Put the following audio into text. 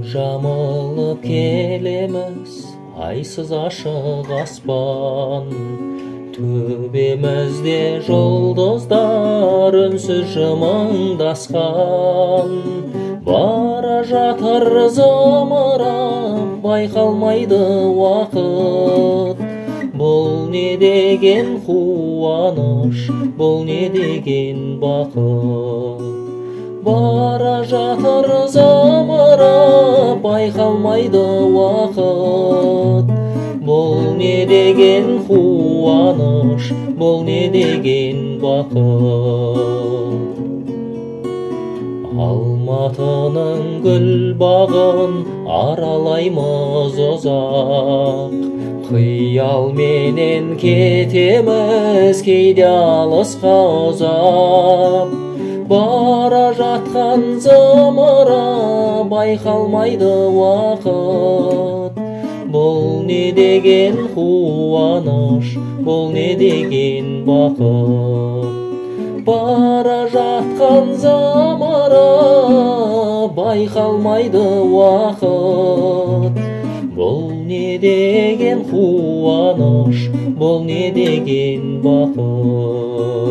Жамылып келеміз айсыз ашық аспан, төбемізде жұлдыздар үнсіз жымыңдасқан. Бара жатыр зымырап байқалмайды уақыт. Бұл не деген қуаныш, бұл не деген бақыт. Бара жатыр зымырап байқалмайды уақыт. Бұл не деген қуаныш, бұл не деген бақыт. Алматының гүл бағын аралаймыз ұзақ, қиялменен кетеміз кейде алысқа ұзап. Бара жатқан зымырап байқалмайды уақыт. Бұл не деген қуаныш, бұл не деген бақыт. Бара жатқан зымырап байқалмайды уақыт. Бұл не деген қуаныш, бұл не деген бақыт.